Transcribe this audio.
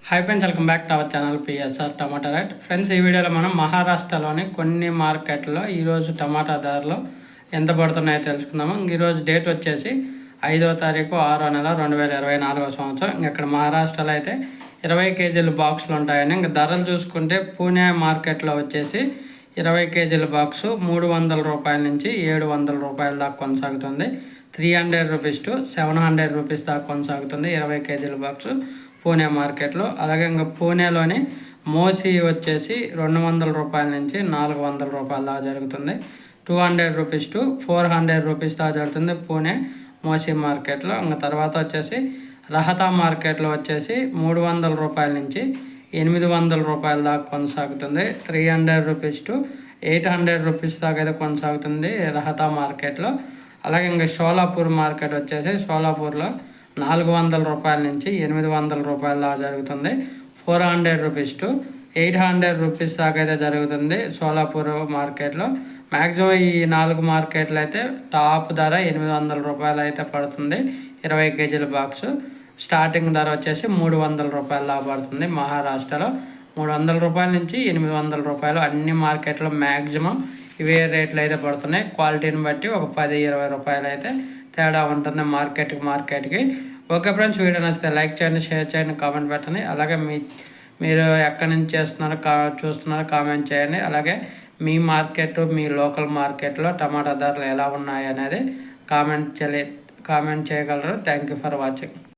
Hi friends, welcome back to our channel PSR tomato rate. Friends, ఈ వీడియోలో మనం మహారాష్ట్రలోని కొన్ని మార్కెట్లో ఈరోజు టమాటా ధరలు ఎంత పడుతున్నాయో తెలుసుకుందాము. ఈరోజు డేట్ వచ్చేసి 5వ తారీఖు 6వ నెల 2024 సంవత్సరం. ఇక్కడ మహారాష్ట్రలో అయితే 20 కేజీల బాక్సులు ఉంటాయని. ఇంకా ధరలు చూసుకుంటే పూణే మార్కెట్లో వచ్చేసి 20 కేజీల బాక్సు 300 రూపాయల నుంచి 700 రూపాయల దాకా కొనసాగుతుంది. 300 రూపీస్ టు 700 రూపీస్ దాకా కొనసాగుతుంది 20 కేజీల బాక్సు పూణే మార్కెట్లో. అలాగే ఇంకా పూణేలోని మోసి వచ్చేసి 200 రూపాయల నుంచి 400 రూపాయల దాకా జరుగుతుంది. 200 రూపీస్ టు 400 రూపీస్ దాకా జరుగుతుంది పూణే మోసి మార్కెట్లో. ఇంకా తర్వాత వచ్చేసి రహతా మార్కెట్లో వచ్చేసి 300 రూపాయల నుంచి 800 రూపాయల దాకా కొనసాగుతుంది. 300 రూపీస్ టు 800 రూపీస్ దాకా అయితే కొనసాగుతుంది రహతా మార్కెట్లో. అలాగే ఇంకా షోలాపూర్ మార్కెట్ వచ్చేసి షోలాపూర్లో 400 రూపాయల నుంచి 800 రూపాయల దాకా జరుగుతుంది. 400 రూపీస్ టు 800 రూపీస్ దాకా అయితే జరుగుతుంది షోలాపూర్ మార్కెట్లో. మ్యాక్సిమం ఈ 4 మార్కెట్లు అయితే టాప్ ధర 800 రూపాయలు అయితే పడుతుంది 20 కేజీల బాక్సు. స్టార్టింగ్ ధర వచ్చేసి 300 రూపాయల దాకా పడుతుంది మహారాష్ట్రలో. 300 రూపాయల నుంచి 800 రూపాయలు అన్ని మార్కెట్లో మ్యాక్సిమం ఇవే రేట్లు అయితే పడుతున్నాయి. క్వాలిటీని బట్టి ఒక 10-20 రూపాయలు అయితే తేడా ఉంటుంది మార్కెట్కి. ఓకే ఫ్రెండ్స్, వీడియో నచ్చితే లైక్ చేయండి, షేర్ చేయండి, కామెంట్ పెట్టండి. అలాగే మీరు ఎక్కడి నుంచి చూస్తున్నారో కామెంట్ చేయండి. అలాగే మీ మార్కెట్, మీ లోకల్ మార్కెట్లో టమాటా ధరలు ఎలా ఉన్నాయి అనేది కామెంట్ చేయగలరు. Thank you for watching.